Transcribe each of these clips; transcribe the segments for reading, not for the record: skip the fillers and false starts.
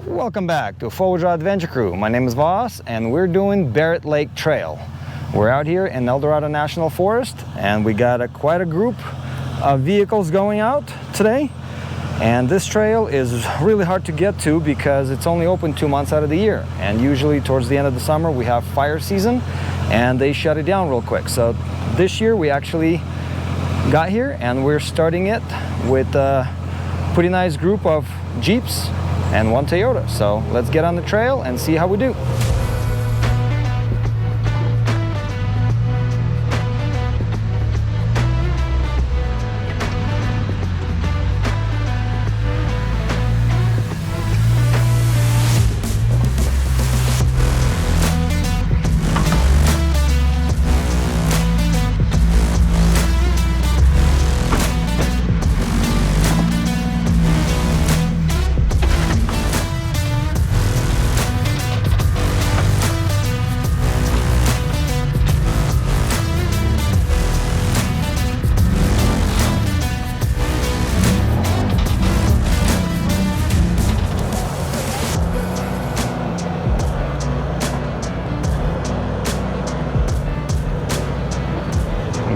Welcome back to Forward Adventure Crew. My name is Voss and we're doing Barrett Lake Trail. We're out here in El Dorado National Forest and we got quite a group of vehicles going out today. And this trail is really hard to get to because it's only open 2 months out of the year. And usually towards the end of the summer we have fire season and they shut it down real quick. So this year we actually got here and we're starting it with a pretty nice group of Jeeps and one Toyota. So let's get on the trail and see how we do.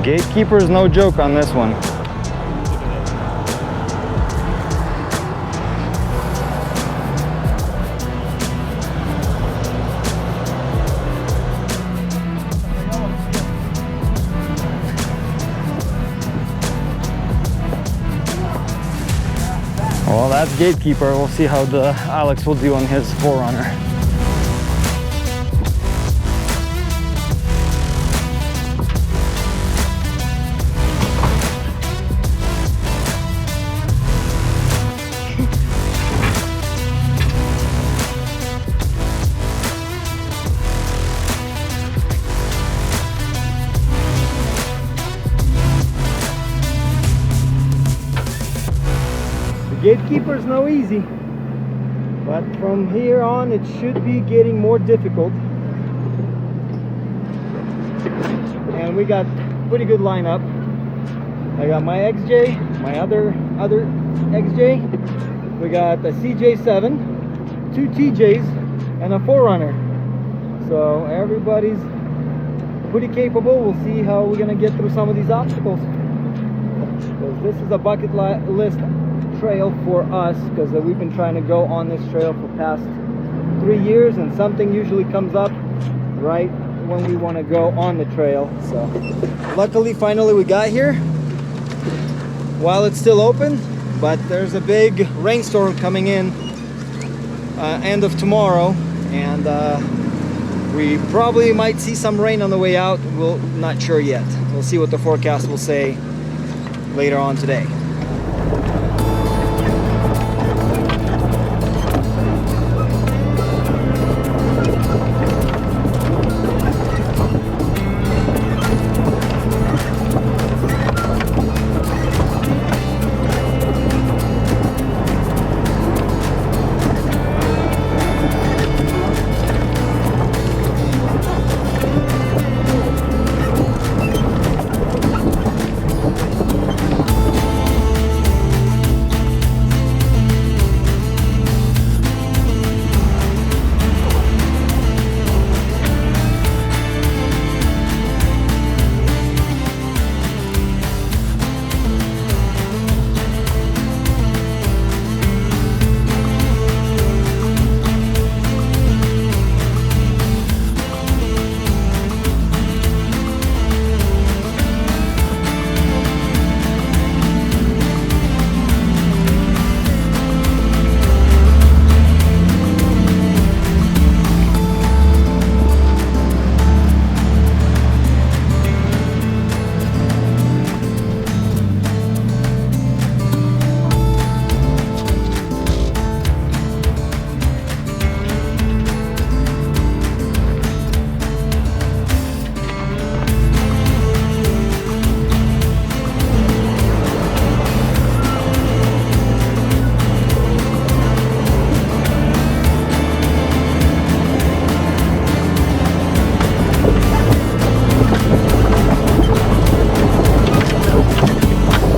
Gatekeeper is no joke on this one. Well, that's Gatekeeper. We'll see how the Alex will do on his 4Runner. Gatekeeper's no easy, but from here on it should be getting more difficult. And we got pretty good lineup. I got my XJ, my other XJ. We got a CJ7, 2 TJs, and a 4Runner. So everybody's pretty capable. We'll see how we're gonna get through some of these obstacles. Because this is a bucket list trail for us, because we've been trying to go on this trail for past 3 years and something usually comes up right when we want to go on the trail. So luckily finally we got here while it's still open, but there's a big rainstorm coming in end of tomorrow, and we probably might see some rain on the way out. We're not sure yet. We'll see what the forecast will say later on today.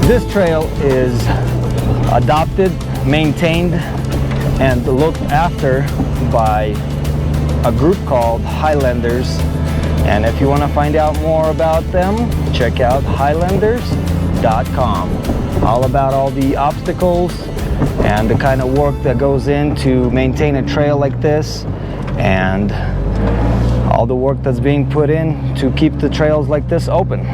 This trail is adopted, maintained and looked after by a group called Highlanders. And if you want to find out more about them, check out highlanders.com. All about all the obstacles and the kind of work that goes in to maintain a trail like this, and all the work that's being put in to keep the trails like this open.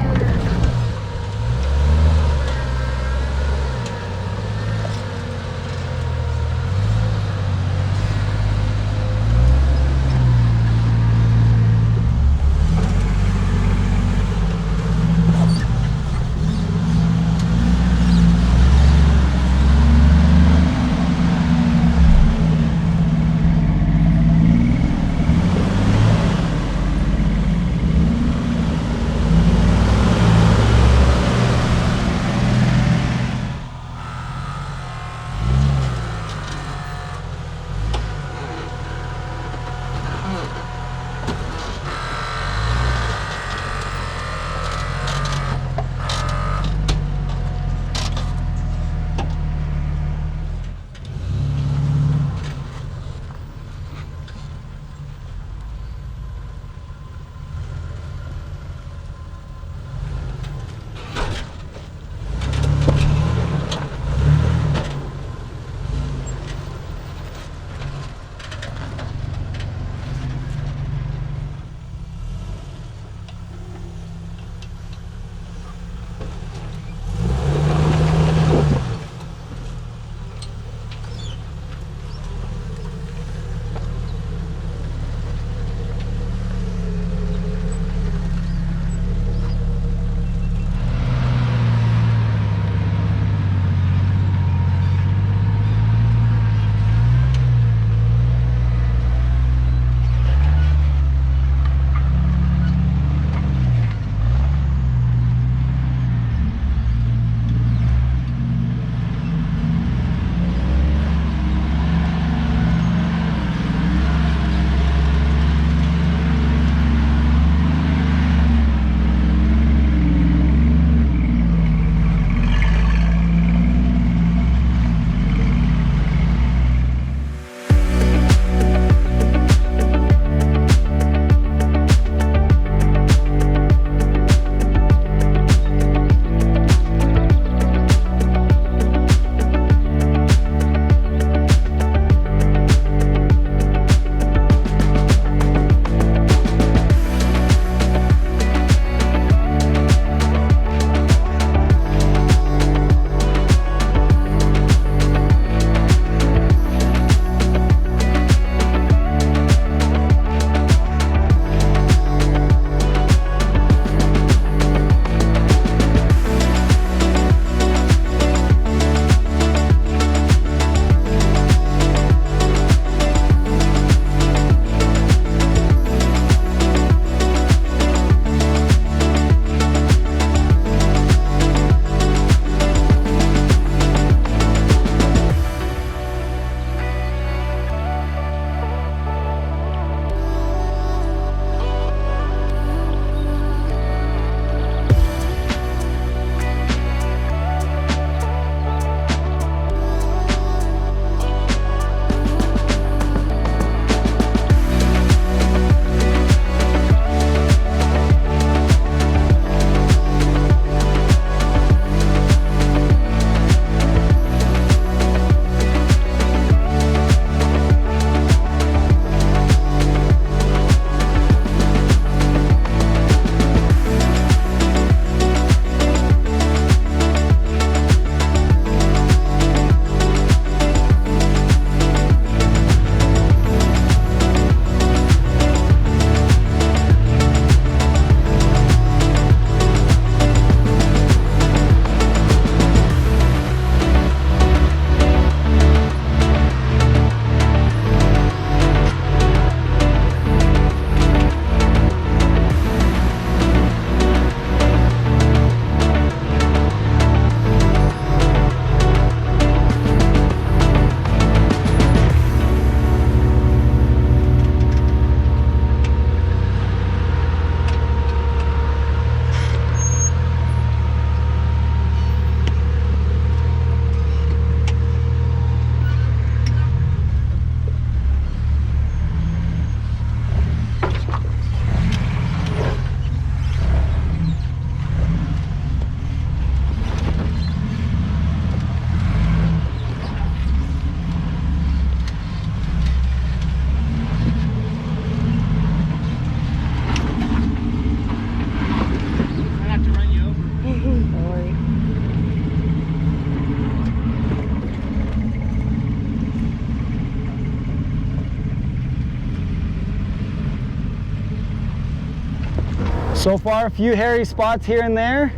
So far, a few hairy spots here and there,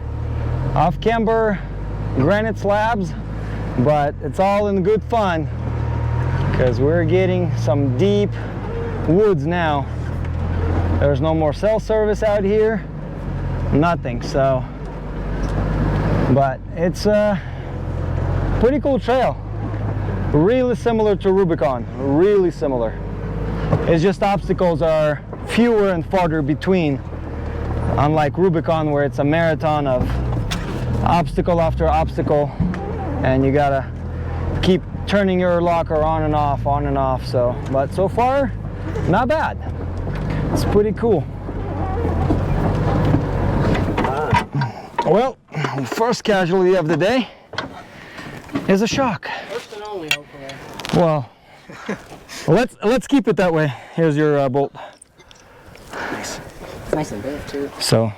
off-camber granite slabs, but it's all in good fun because we're getting some deep woods now. There's no more cell service out here, nothing. So, but it's a pretty cool trail, really similar to Rubicon, really similar. It's just obstacles are fewer and farther between, unlike Rubicon where it's a marathon of obstacle after obstacle and you gotta keep turning your locker on and off. So, but so far, not bad. It's pretty cool. Well, first casualty of the day is a shock. First and only, hopefully. Well, let's keep it that way. Here's your bolt. Nice. It's nice and big too. So,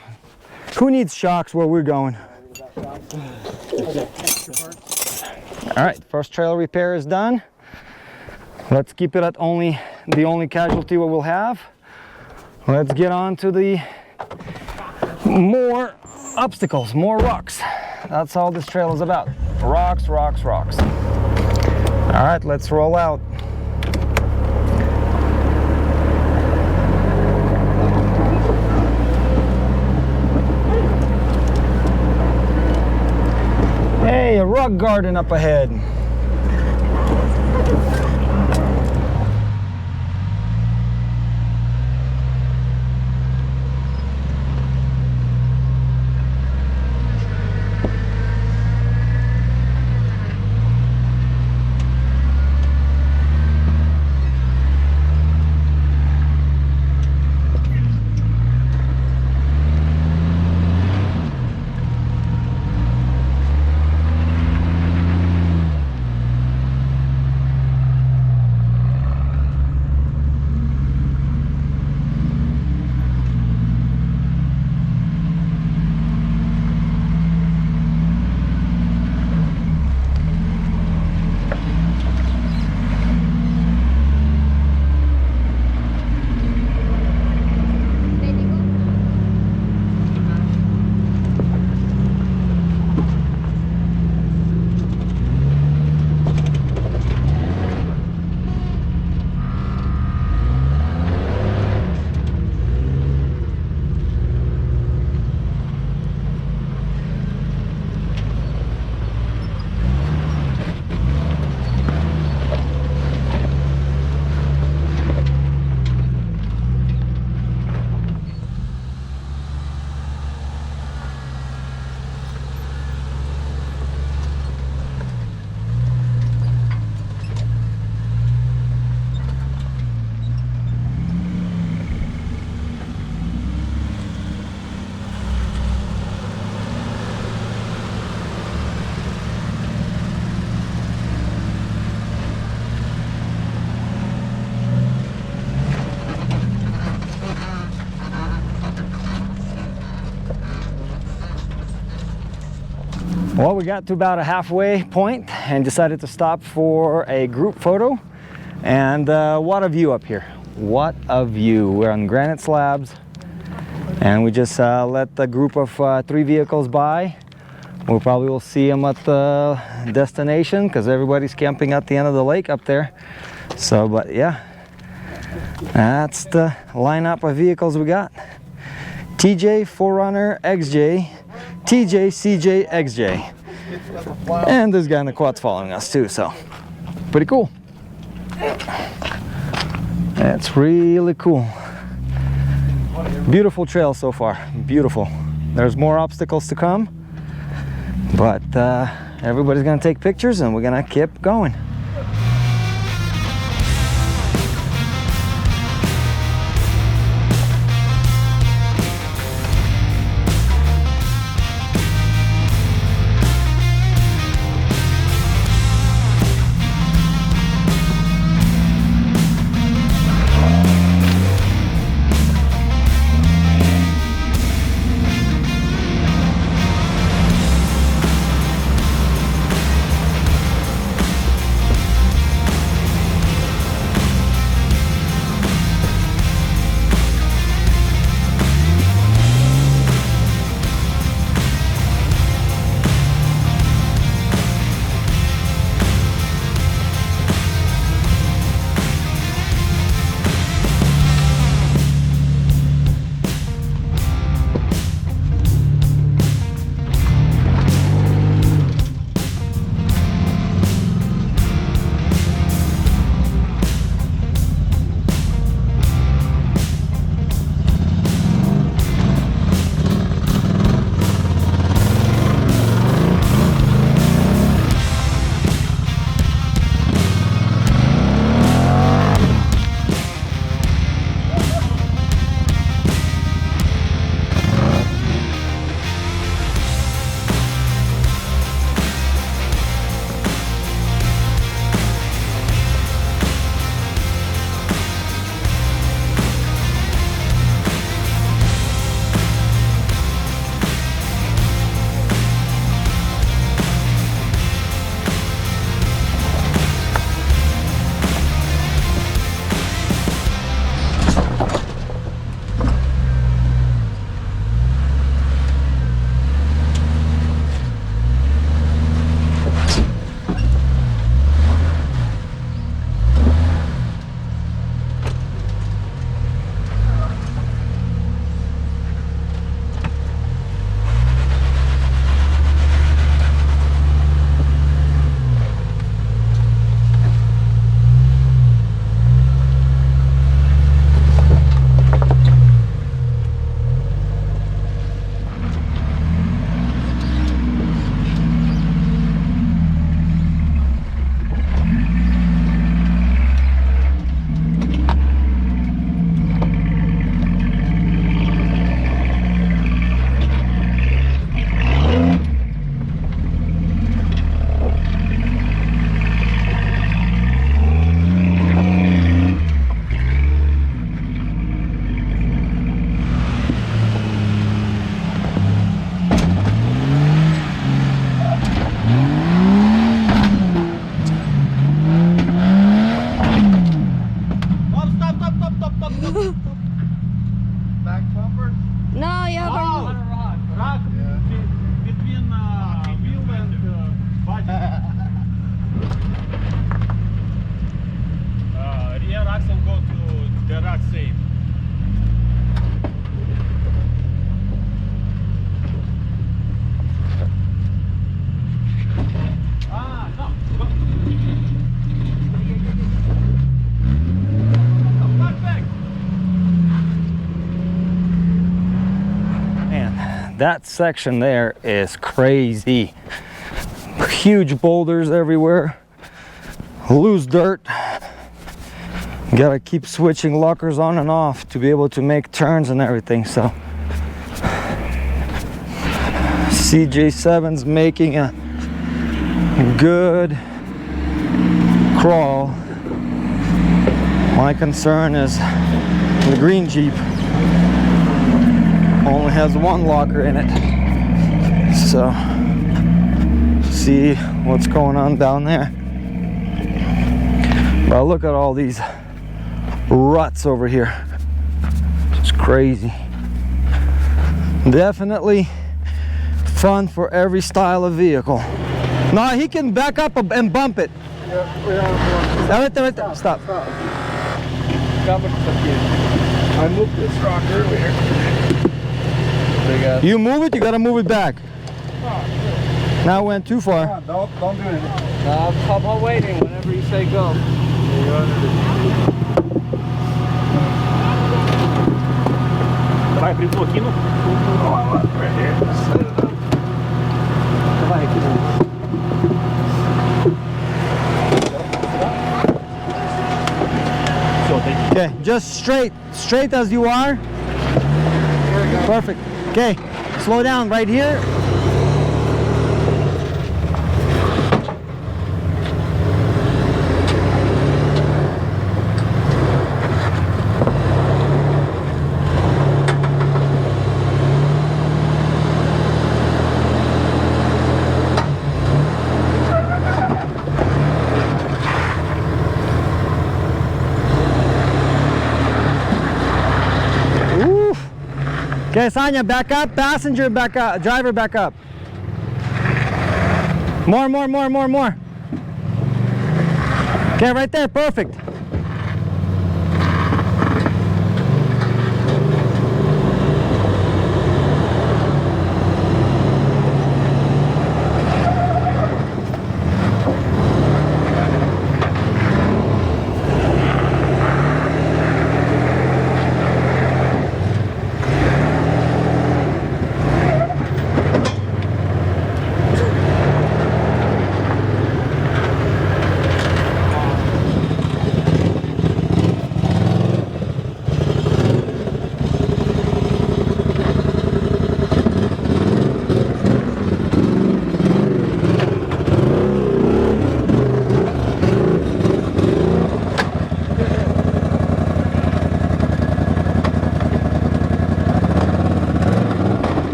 who needs shocks where we're going? All right, first trail repair is done. Let's keep it at the only casualty what we'll have. Let's get on to the more obstacles, more rocks. That's all this trail is about. Rocks, rocks, rocks. All right, let's roll out. Hey, a rock garden up ahead. Well, we got to about a halfway point and decided to stop for a group photo. And what a view up here. What a view. We're on granite slabs and we just let the group of 3 vehicles by. We probably will see them at the destination because everybody's camping at the end of the lake up there. So, but yeah, that's the lineup of vehicles we got. TJ, 4Runner, XJ, TJ, CJ, XJ. And this guy in the quad's following us too, so pretty cool. That's really cool. Beautiful trail so far, beautiful. There's more obstacles to come, but everybody's gonna take pictures and we're gonna keep going. Back bumper? No, you have a... Rock between wheel and body. Rear axle go to the rack safe. No. Go. Perfect. Man, that section there is crazy. Huge boulders everywhere, loose dirt. Gotta keep switching lockers on and off to be able to make turns and everything. So CJ7's making a good crawl. My concern is the green Jeep only has one locker in it, so see what's going on down there. But look at all these ruts over here. It's crazy. Definitely fun for every style of vehicle. No, he can back up and bump it. Right there. Stop. I moved this rock earlier. You move it, you gotta move it back. Now it went too far. Don't do anything. I'm waiting whenever you say go. Vai abrir um pouquinho. Right here. Set it up. Okay, just straight as you are. Perfect. Okay, slow down right here. Okay, Sonia, back up. Passenger, back up. Driver, back up. More. Okay, right there. Perfect.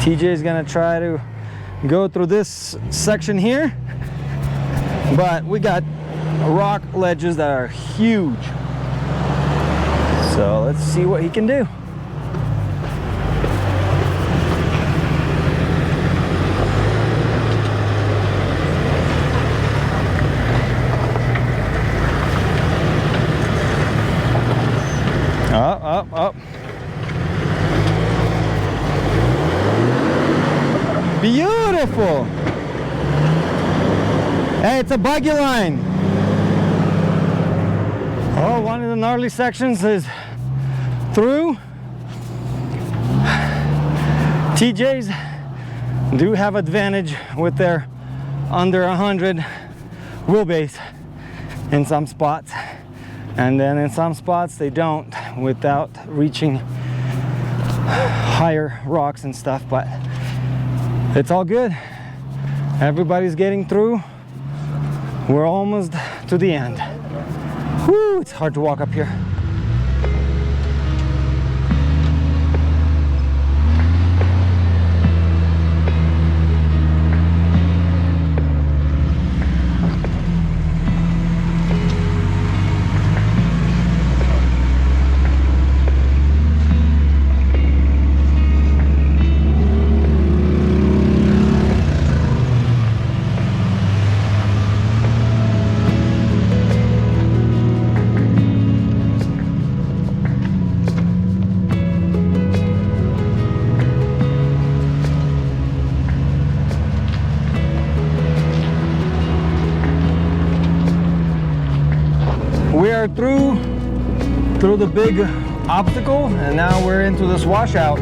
TJ is gonna try to go through this section here, but we got rock ledges that are huge. So let's see what he can do. Up. Beautiful. Hey, it's a buggy line. Oh, one of the gnarly sections is through. TJs do have advantage with their under 100 wheelbase in some spots, and then in some spots they don't without reaching higher rocks and stuff, but it's all good. Everybody's getting through. We're almost to the end. Whew, it's hard to walk up here. are through the big obstacle, and now we're into this washout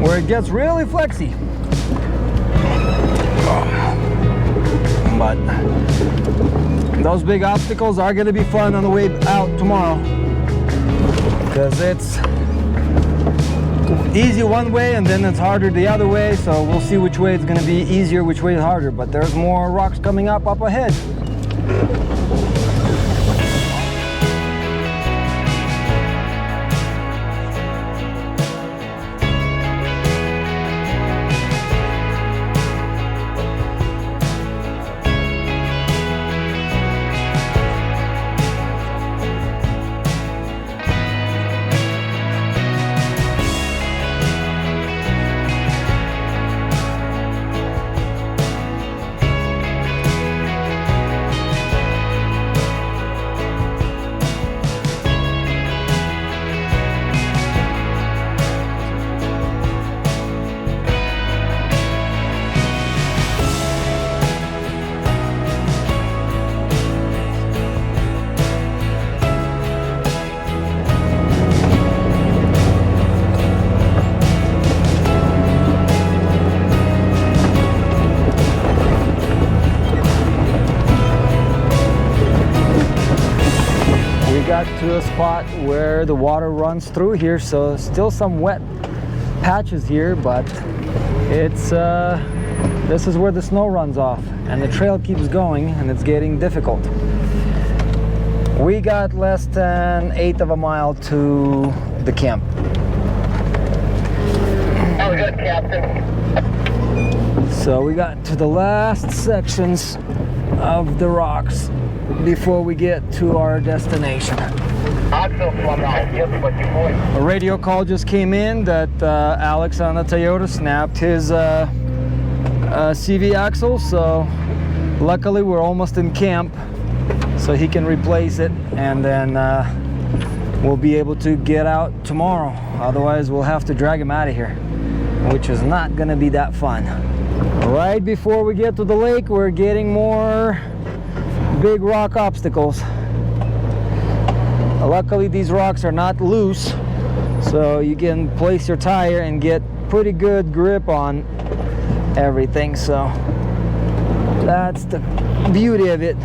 where it gets really flexy. But those big obstacles are going to be fun on the way out tomorrow, because it's easy one way and then it's harder the other way. So we'll see which way it's going to be easier, which way is harder. But there's more rocks coming up ahead. Got to a spot where the water runs through here, so still some wet patches here, but it's this is where the snow runs off and the trail keeps going and it's getting difficult. We got less than 1/8 of a mile to the camp. Oh, good, Captain. So we got to the last sections of the rocks before we get to our destination. A radio call just came in that Alex on the Toyota snapped his CV axle, so luckily we're almost in camp, so he can replace it, and then we'll be able to get out tomorrow. Otherwise we'll have to drag him out of here, which is not gonna be that fun. Right before we get to the lake, we're getting more big rock obstacles. Luckily these rocks are not loose, so you can place your tire and get pretty good grip on everything. So that's the beauty of it.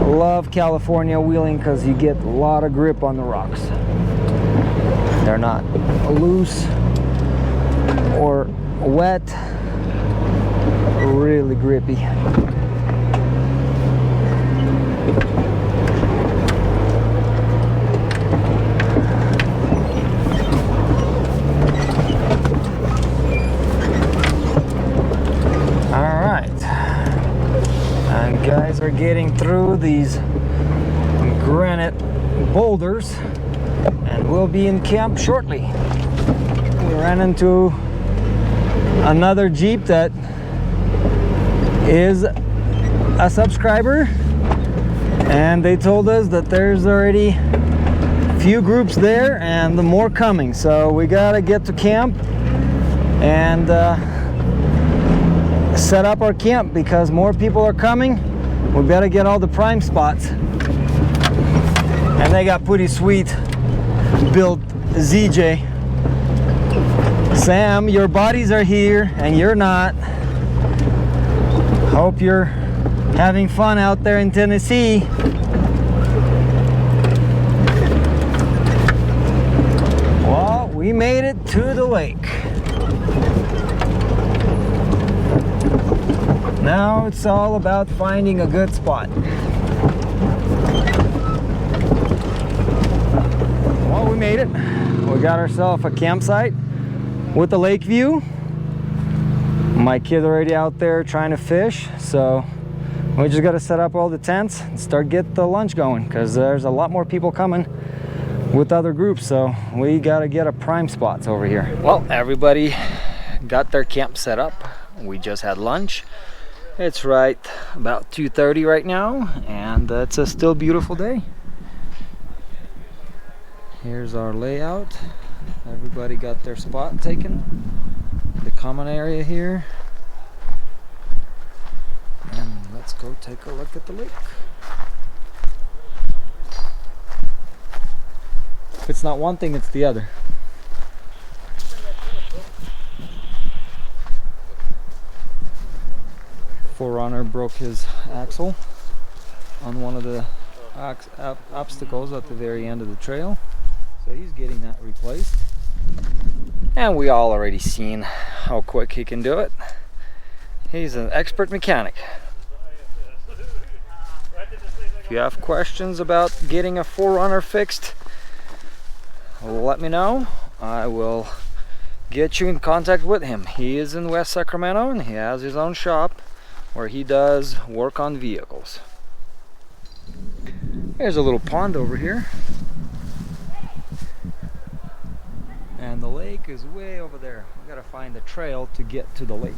Love California wheeling because you get a lot of grip on the rocks. They're not loose or wet, really grippy. Guys are getting through these granite boulders and we'll be in camp shortly. We ran into another Jeep that is a subscriber, and they told us that there's already a few groups there and more coming, so we gotta get to camp and set up our camp because more people are coming. We better get all the prime spots. And they got pretty sweet built ZJ. Sam, your bodies are here and you're not. Hope you're having fun out there in Tennessee. Well, we made it to the lake. Now it's all about finding a good spot. Well, we made it. We got ourselves a campsite with a lake view. My kid's already out there trying to fish, so we just got to set up all the tents and start get the lunch going, because there's a lot more people coming with other groups, so we got to get a prime spots over here. Well, everybody got their camp set up. We just had lunch. It's right about 2:30 right now, and it's a still beautiful day. Here's our layout. Everybody got their spot taken. The common area here. And let's go take a look at the lake. If it's not one thing, it's the other. Forerunner broke his axle on one of the obstacles at the very end of the trail, so he's getting that replaced. And we all already seen how quick he can do it. He's an expert mechanic. If you have questions about getting a Forerunner fixed, let me know. I will get you in contact with him. He is in West Sacramento and he has his own shop where he does work on vehicles. There's a little pond over here. And the lake is way over there. We gotta find a trail to get to the lake.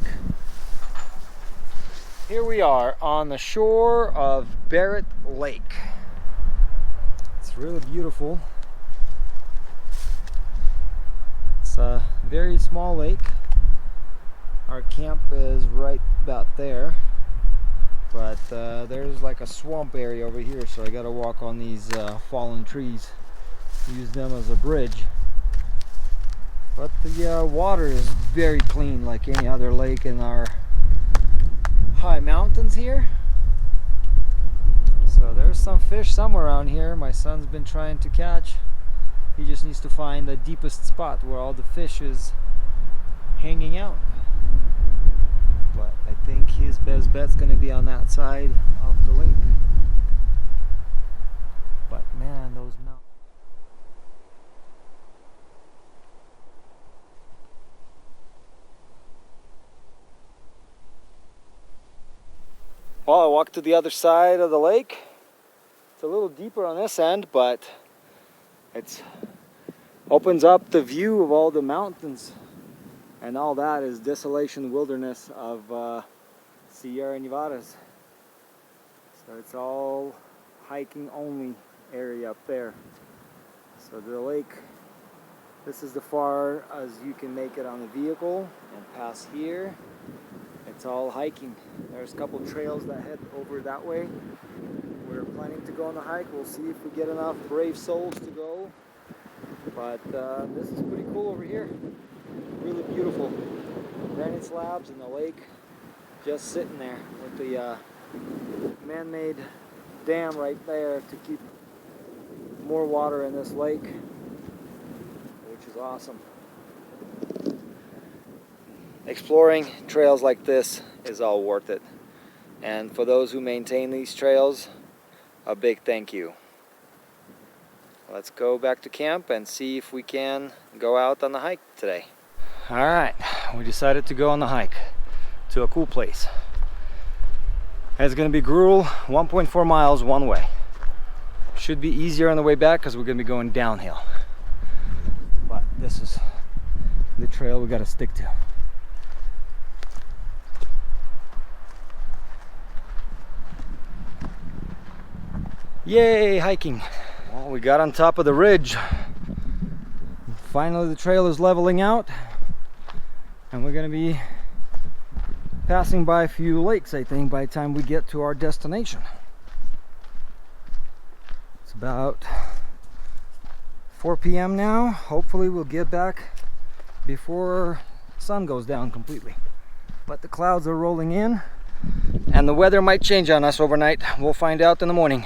Here we are on the shore of Barrett Lake. It's really beautiful. It's a very small lake. Our camp is right about there. But there's like a swamp area over here, so I gotta walk on these fallen trees. Use them as a bridge. But the water is very clean, like any other lake in our high mountains here. So there's some fish somewhere around here my son's been trying to catch. He just needs to find the deepest spot where all the fish is hanging out. But I think his best bet's going to be on that side of the lake. But man, those mountains. Well, I walked to the other side of the lake. It's a little deeper on this end, but it opens up the view of all the mountains. And all that is desolation wilderness of Sierra Nevadas. So it's all hiking only area up there. So the lake, this is the far as you can make it on the vehicle, and past here it's all hiking. There's a couple trails that head over that way. We're planning to go on the hike. We'll see if we get enough brave souls to go. But this is pretty cool over here. Really beautiful. Granite slabs and the lake just sitting there with the man-made dam right there to keep more water in this lake, which is awesome. Exploring trails like this is all worth it. And for those who maintain these trails, a big thank you. Let's go back to camp and see if we can go out on the hike today. Alright, we decided to go on the hike to a cool place. It's going to be gruel, 1.4 miles one way. Should be easier on the way back because we're going to be going downhill. But this is the trail we got to stick to. Yay, hiking! Well, we got on top of the ridge. Finally, the trail is leveling out, and we're going to be passing by a few lakes, I think, by the time we get to our destination. It's about 4 p.m. now. Hopefully, we'll get back before sun goes down completely. But the clouds are rolling in, and the weather might change on us overnight. We'll find out in the morning.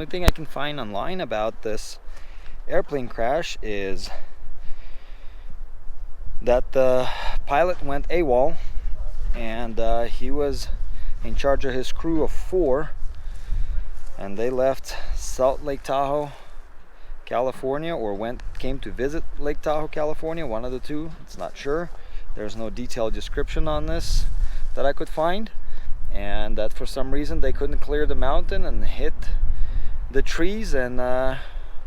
only thing I can find online about this airplane crash is that the pilot went AWOL, and he was in charge of his crew of 4, and they left Lake Tahoe, California, or came to visit Lake Tahoe, California, one of the two. It's not sure. There's no detailed description on this that I could find, and that for some reason they couldn't clear the mountain and hit the trees and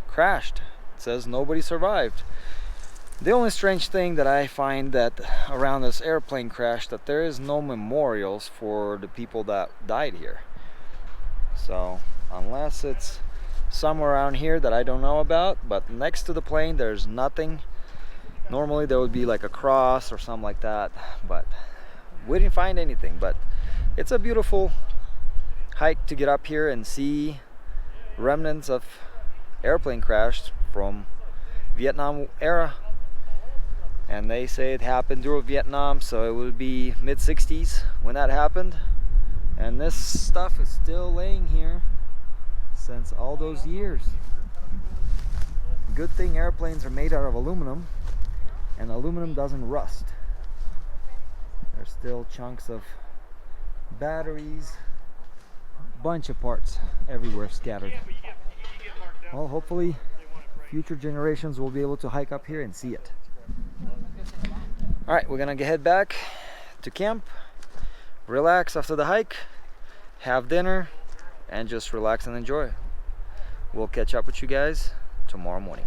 crashed. It says nobody survived. The only strange thing that I find that around this airplane crash, that there is no memorials for the people that died here. So unless it's somewhere around here that I don't know about, but next to the plane there's nothing. Normally there would be like a cross or something like that, but we didn't find anything. But it's a beautiful hike to get up here and see remnants of airplane crash from Vietnam era. And they say it happened during Vietnam, so it would be mid-60s when that happened. And this stuff is still laying here since all those years. Good thing airplanes are made out of aluminum, and aluminum doesn't rust. There's still chunks of batteries, bunch of parts everywhere scattered. Well, hopefully future generations will be able to hike up here and see it. Alright, we're gonna head back to camp, relax after the hike, have dinner, and just relax and enjoy. We'll catch up with you guys tomorrow morning.